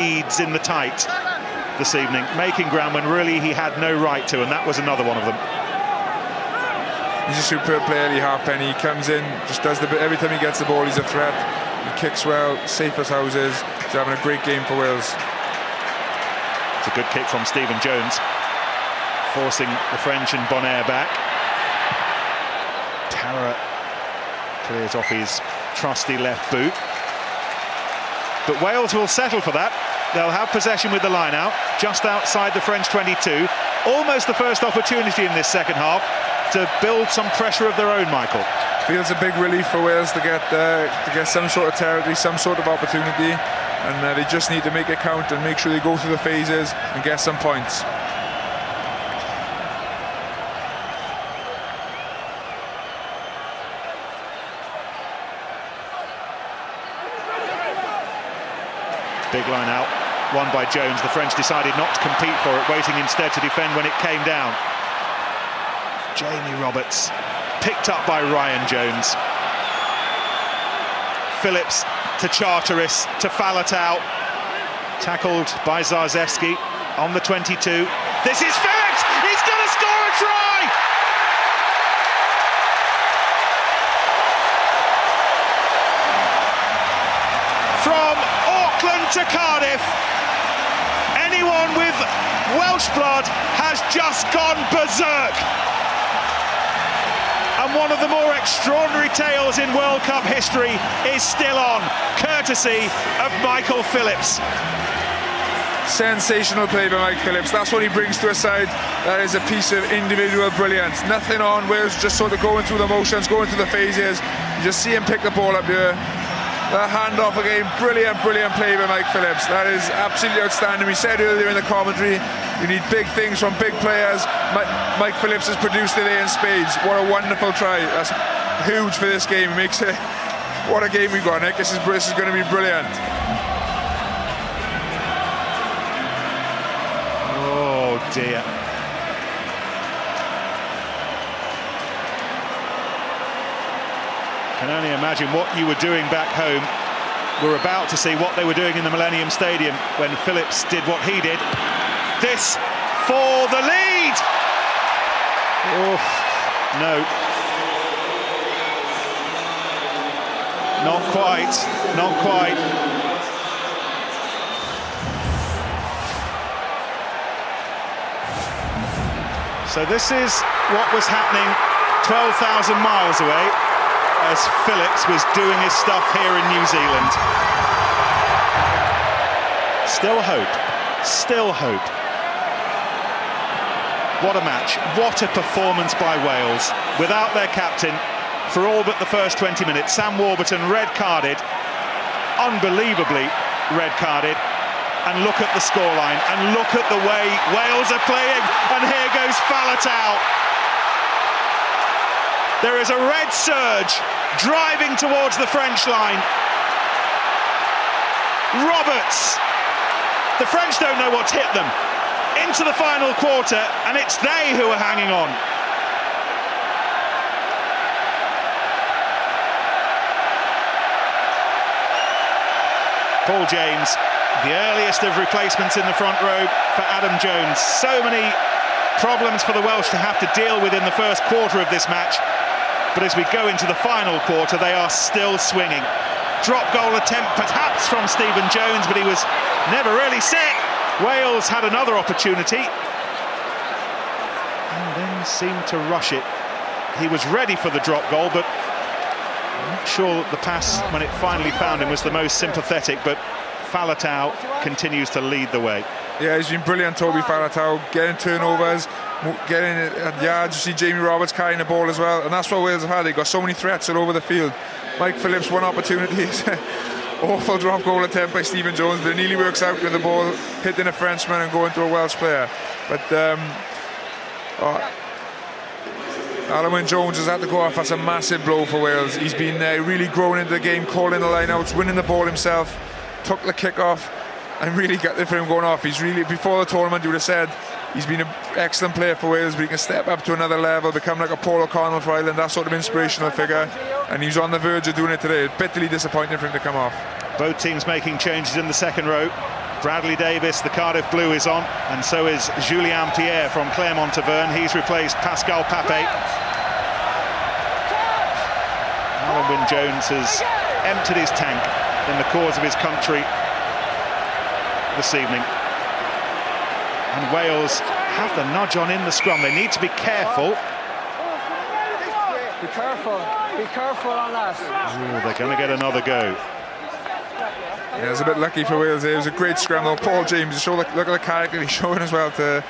leads in the tight this evening, making ground when really he had no right to, and that was another one of them. He's a superb player, Lee Halfpenny. He comes in, just does the bit. Every time he gets the ball, he's a threat. He kicks well, safe as houses. He's having a great game for Wales. It's a good kick from Stephen Jones, forcing the French and Bonaire back. Tara clears off his trusty left boot. But Wales will settle for that. They'll have possession with the line out, just outside the French 22. Almost the first opportunity in this second half to build some pressure of their own, Michael. Feels a big relief for Wales to get some sort of territory, some sort of opportunity, and they just need to make it count and make sure they go through the phases and get some points. Big line out, won by Jones. The French decided not to compete for it, waiting instead to defend when it came down. Jamie Roberts, picked up by Ryan Jones. Phillips to Charteris, to Falatau. Tackled by Zarzewski on the 22. This is Phillips! He's going to score a try! From Auckland to Cardiff, anyone with Welsh blood has just gone berserk. And one of the more extraordinary tales in World Cup history is still on, courtesy of Michael Phillips. Sensational play by Mike Phillips. That's what he brings to a side. That is a piece of individual brilliance. Nothing on. Wales just sort of going through the motions, going through the phases. You just see him pick the ball up here. That handoff again, brilliant play by Mike Phillips. That is absolutely outstanding. We said earlier in the commentary, you need big things from big players. Mike Phillips has produced it in spades. What a wonderful try. That's huge for this game. It makes it... What a game we've got, Nick. This is going to be brilliant. Oh, dear. Can only imagine what you were doing back home. We're about to see what they were doing in the Millennium Stadium when Phillips did what he did. This for the lead! Oh, no. Not quite, not quite. So this is what was happening 12,000 miles away as Phillips was doing his stuff here in New Zealand. Still hope, still hope. What a match, what a performance by Wales. Without their captain for all but the first 20 minutes. Sam Warburton red-carded, unbelievably red-carded. And look at the scoreline, and look at the way Wales are playing. And here goes Falatau. There is a red surge driving towards the French line. Roberts. The French don't know what's hit them. Into the final quarter, and it's they who are hanging on. Paul James, the earliest of replacements in the front row for Adam Jones. So many problems for the Welsh to have to deal with in the first quarter of this match. But as we go into the final quarter, they are still swinging. Drop goal attempt perhaps from Stephen Jones, but he was never really set. Wales had another opportunity and then seemed to rush it. He was ready for the drop goal, but I'm not sure that the pass, when it finally found him, was the most sympathetic, but Falatau continues to lead the way. Yeah, he's been brilliant, Toby Falatau, getting turnovers, getting at yards. You see Jamie Roberts carrying the ball as well, and that's what Wales have had. They've got so many threats all over the field. Mike Phillips, one opportunity. Awful drop goal attempt by Stephen Jones, but it nearly works out with the ball hitting a Frenchman and going to a Welsh player. But Alan Jones has had to go off. That's a massive blow for Wales. He's been really growing into the game, calling the line-outs, winning the ball himself, took the kick off, and really got it for him going off. He's really, before the tournament, you would have said he's been an excellent player for Wales, but he can step up to another level, become like a Paul O'Connell for Ireland, that sort of inspirational figure, and he's on the verge of doing it today. Bitterly disappointing for him to come off. Both teams making changes in the second row. Bradley Davis, the Cardiff Blue, is on, and so is Julien Pierre from Clermont-Auvergne. He's replaced Pascal Papé. Alan Wynne-Jones has emptied his tank in the cause of his country this evening. And Wales have the nudge on in the scrum. They need to be careful. Be careful on that. Ooh, they're going to get another go. Yeah, it was a bit lucky for Wales. It was a great scrum though. Paul James, look at the character he's showing as well to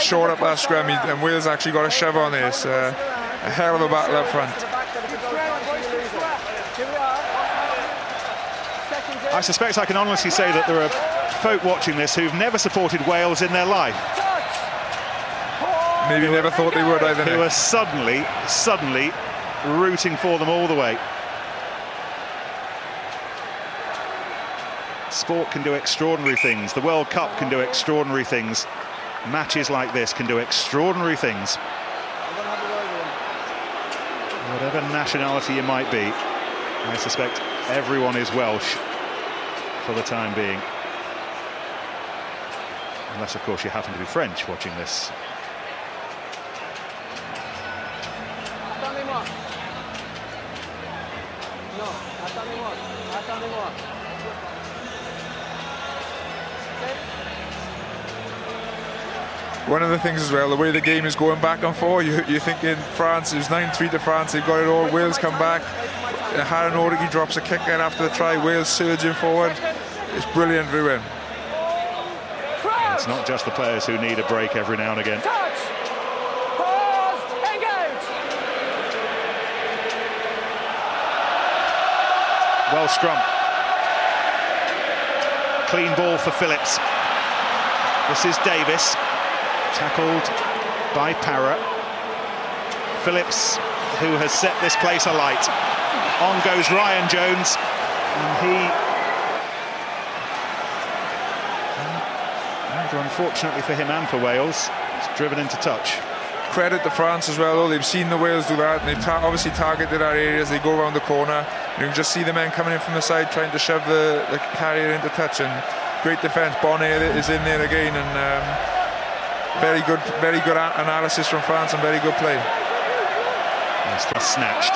shore up that scrum. And Wales actually got a shove on this. A hell of a battle up front. I suspect I can honestly say that there are folk watching this who've never supported Wales in their life. Maybe never thought they would either. Who are suddenly rooting for them all the way. Sport can do extraordinary things. The World Cup can do extraordinary things. Matches like this can do extraordinary things. Whatever nationality you might be, I suspect everyone is Welsh for the time being. Unless, of course, you happen to be French watching this. One of the things as well, the way the game is going back and forth, you're thinking France, it was 9-3 to France, they've got it all. Wales come back, Haran Origi drops a kick in after the try, Wales surging forward. It's brilliant to win. It's not just the players who need a break every now and again. Well scrum. Clean ball for Phillips. This is Davis. Tackled by Parra. Phillips, who has set this place alight. On goes Ryan Jones, and unfortunately for him and for Wales, it's driven into touch. Credit to France as well, though. They've seen the Wales do that, and they've obviously targeted our areas. They go around the corner. You can just see the men coming in from the side trying to shove the carrier into touch, and great defence. Bonnet is in there again, and very good analysis from France and very good play. It's snatched.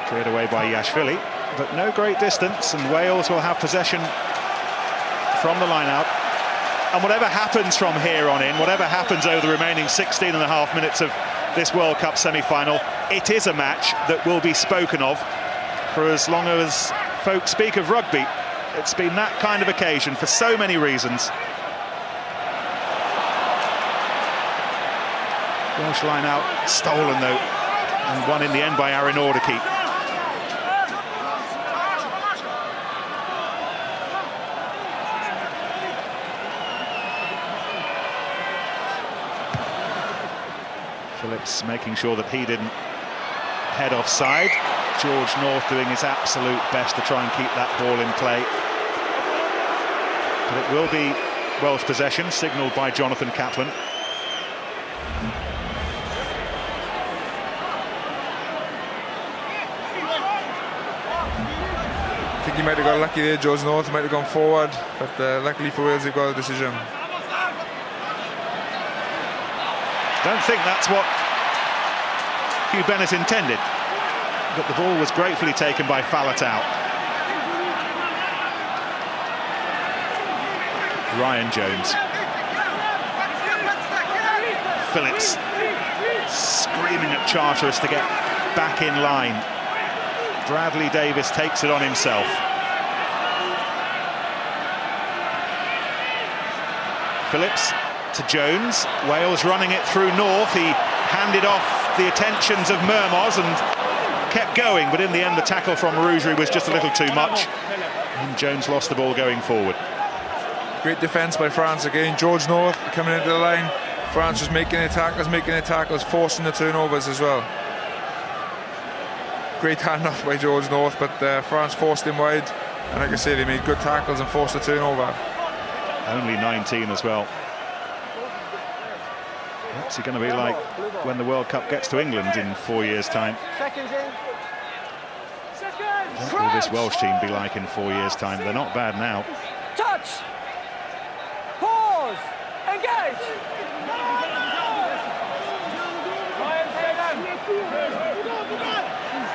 Cleared away by Yashvili, but no great distance, and Wales will have possession from the line-out. And whatever happens from here on in, whatever happens over the remaining 16.5 minutes of this World Cup semi-final, it is a match that will be spoken of for as long as folks speak of rugby. It's been that kind of occasion for so many reasons. Welsh line-out stolen though, and won in the end by Aaron Orderkeep. Phillips making sure that he didn't head offside. George North doing his absolute best to try and keep that ball in play. But it will be Welsh possession, signalled by Jonathan Kaplan. I think he might have got lucky there, George North might have gone forward, but luckily for Wales they've got a decision. Don't think that's what Hugh Bennett intended, but the ball was gratefully taken by Faletau. Ryan Jones. Phillips screaming at Charteris to get back in line. Bradley Davis takes it on himself. Phillips to Jones. Wales running it through North. He handed off the attentions of Mermoz and kept going, but in the end the tackle from Rougerie was just a little too much, and Jones lost the ball going forward. Great defence by France again. George North coming into the line. France was making the tackles, forcing the turnovers as well. Great handoff by George North, but France forced him wide, and like I say, they made good tackles and forced the turnover. Only 19 as well. What's it going to be like when the World Cup gets to England in 4 years' time? Seconds in. What will this Welsh team be like in 4 years' time? They're not bad now. Touch. Pause. Engage.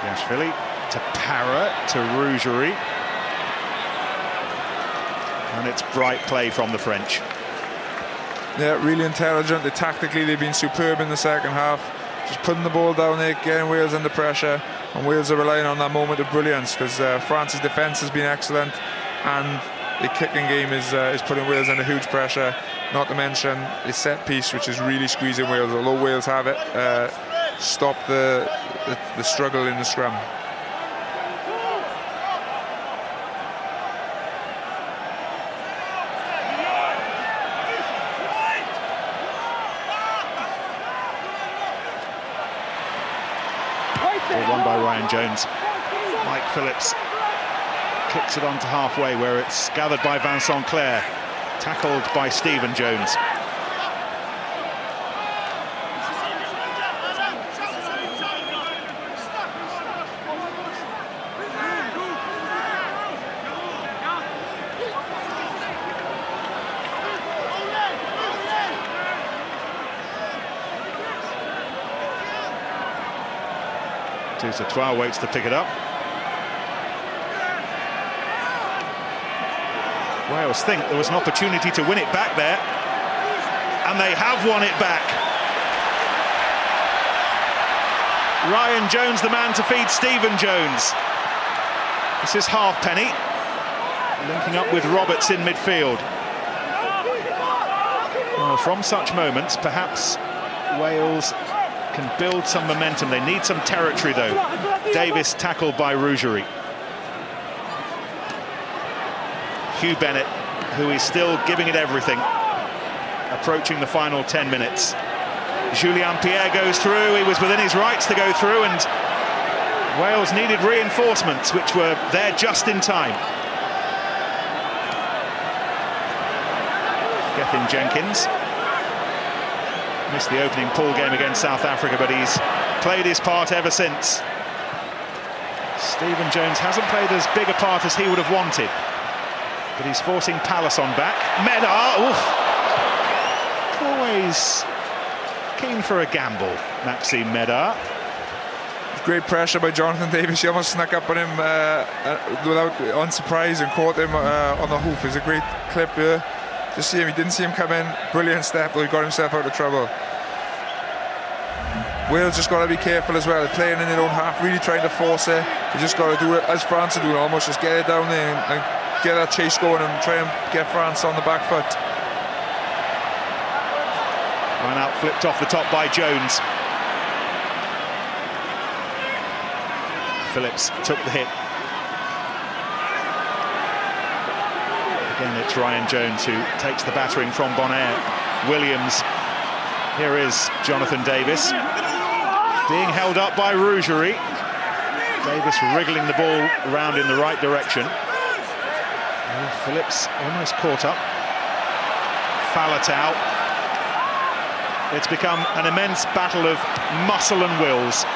Yashvili to Para to Rougerie. And it's bright play from the French. Yeah, really intelligent. Tactically, they've been superb in the second half. Just putting the ball down there, getting Wales under pressure. And Wales are relying on that moment of brilliance because France's defence has been excellent. And the kicking game is putting Wales under huge pressure. Not to mention the set piece, which is really squeezing Wales. Although Wales have it, stop the struggle in the scrum. Won by Ryan Jones. Mike Phillips kicks it on to halfway where it's gathered by Vincent Clerc, tackled by Stephen Jones. Toussaint waits to pick it up. Wales think there was an opportunity to win it back there, and they have won it back. Ryan Jones, the man to feed Stephen Jones. This is Halfpenny linking up with Roberts in midfield. Well, from such moments, perhaps Wales can build some momentum. They need some territory, though. Davis tackled by Rougerie. Hugh Bennett, who is still giving it everything, approaching the final 10 minutes. Julien Pierre goes through. He was within his rights to go through, and Wales needed reinforcements, which were there just in time. Gethin Jenkins missed the opening pool game against South Africa, but he's played his part ever since. Stephen Jones hasn't played as big a part as he would have wanted, but he's forcing Palason back. Medar, oof. Always keen for a gamble, Maxime Medar. Great pressure by Jonathan Davis. He almost snuck up on him on surprise and caught him on the hoof. It's a great clip here. Just see him, he didn't see him come in. Brilliant step, though he got himself out of trouble. Wales just got to be careful as well. They're playing in their own half, really trying to force it. They just got to do it as France are doing, almost just get it down there and get that chase going and try and get France on the back foot. Line out flipped off the top by Jones. Phillips took the hit. Again, it's Ryan Jones who takes the battering from Bonaire. Williams. Here is Jonathan Davis. Being held up by Rougerie. Davis wriggling the ball around in the right direction. Oh, Phillips almost caught up. Faletau. It's become an immense battle of muscle and wills.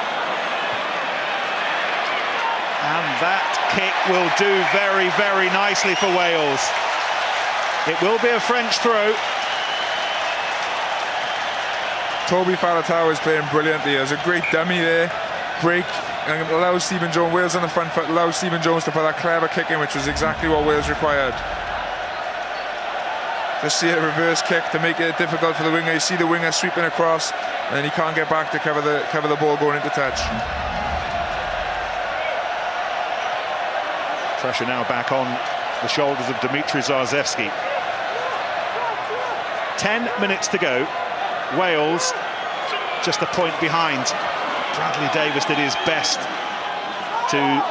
And that kick will do very, very nicely for Wales. It will be a French throw. Toby Faletau is playing brilliantly. There's a great dummy there. Break and allows Stephen Jones, Wales on the front foot, allows Stephen Jones to put that clever kick in, which was exactly what Wales required. Just see a reverse kick to make it difficult for the winger. You see the winger sweeping across, and then he can't get back to cover the ball going into touch. Pressure now back on the shoulders of Dimitri Zarzewski. 10 minutes to go. Wales just a point behind. Bradley Davis did his best to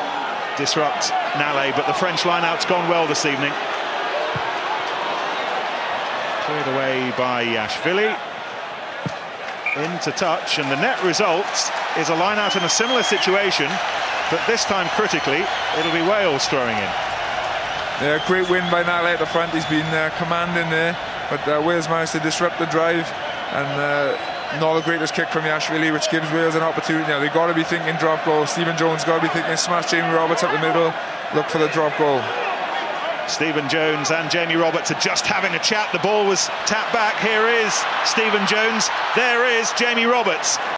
disrupt Nallet, but the French line-out's gone well this evening. Cleared away by Yashvili. Into touch, and the net result is a line-out in a similar situation, but this time critically, it'll be Wales throwing in. Yeah, great win by Nallet at the front. He's been commanding there, but Wales managed to disrupt the drive and Not the greatest kick from Yashvili, which gives Wales an opportunity. Now they've got to be thinking drop goal. Stephen Jones got to be thinking smash Jamie Roberts up the middle, look for the drop goal. Stephen Jones and Jamie Roberts are just having a chat. The ball was tapped back. Here is Stephen Jones. There is Jamie Roberts.